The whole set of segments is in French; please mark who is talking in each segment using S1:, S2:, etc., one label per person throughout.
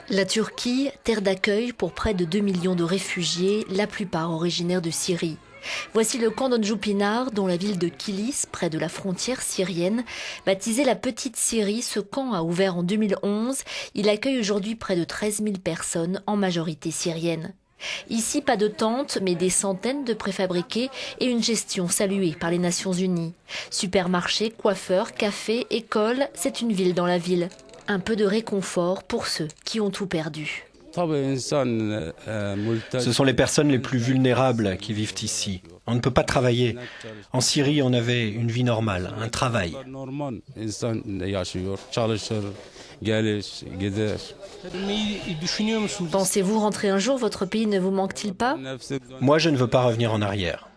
S1: La Turquie, terre d'accueil pour près de 2 millions de réfugiés, la plupart originaires de Syrie. Voici le camp d'Onjupinar, dont la ville de Kilis, près de la frontière syrienne. Baptisé la Petite Syrie, ce camp a ouvert en 2011. Il accueille aujourd'hui près de 13 000 personnes, en majorité syriennes. Ici, pas de tentes, mais des centaines de préfabriqués et une gestion saluée par les Nations Unies. Supermarchés, coiffeurs, cafés, écoles, c'est une ville dans la ville. Un peu de réconfort pour ceux qui ont tout perdu.
S2: Ce sont les personnes les plus vulnérables qui vivent ici. On ne peut pas travailler. En Syrie, on avait une vie normale, un travail.
S1: Pensez-vous rentrer un jour? Votre pays ne vous manque-t-il pas?
S2: Moi, je ne veux pas revenir en arrière.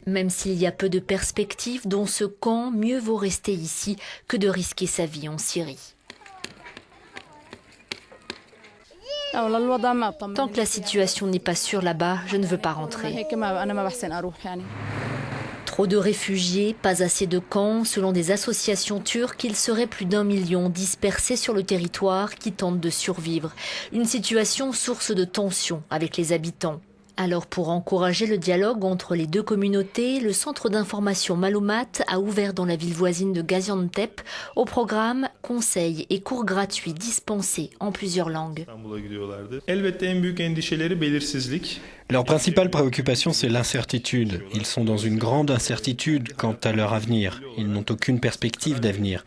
S1: Même s'il y a peu de perspectives dans ce camp, mieux vaut rester ici que de risquer sa vie en Syrie. Tant que la situation n'est pas sûre là-bas, je ne veux pas rentrer. Trop de réfugiés, pas assez de camps. Selon des associations turques, il serait plus d'1 million dispersés sur le territoire qui tentent de survivre. Une situation source de tensions avec les habitants. Alors pour encourager le dialogue entre les deux communautés, le centre d'information Malumat a ouvert dans la ville voisine de Gaziantep au programme conseils et cours gratuits dispensés en plusieurs langues.
S2: Leur principale préoccupation, c'est l'incertitude. Ils sont dans une grande incertitude quant à leur avenir. Ils n'ont aucune perspective d'avenir.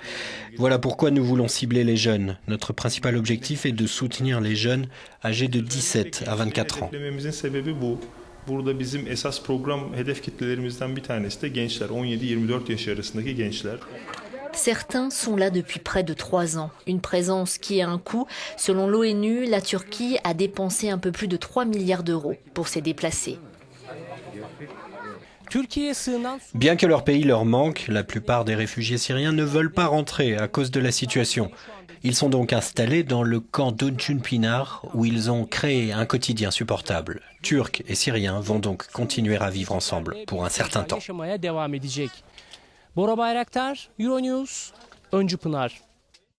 S2: Voilà pourquoi nous voulons cibler les jeunes. Notre principal objectif est de soutenir les jeunes âgés de 17 à 24 ans.
S3: Burada bizim esas program hedef kitlelerimizden bir tanesi de gençler, 17-24 yaş arasındaki gençler.
S1: Certains sont là depuis près de 3 ans. Une présence qui a un coût. Selon l'ONU, la Turquie a dépensé un peu plus de 3 milliards d'euros pour ces déplacés.
S2: Bien que leur pays leur manque, la plupart des réfugiés syriens ne veulent pas rentrer à cause de la situation. Ils sont donc installés dans le camp d'Onjupinar où ils ont créé un quotidien supportable. Turcs et Syriens vont donc continuer à vivre ensemble pour un certain temps.
S4: Bora Bayraktar, Euronews, Öncüpınar.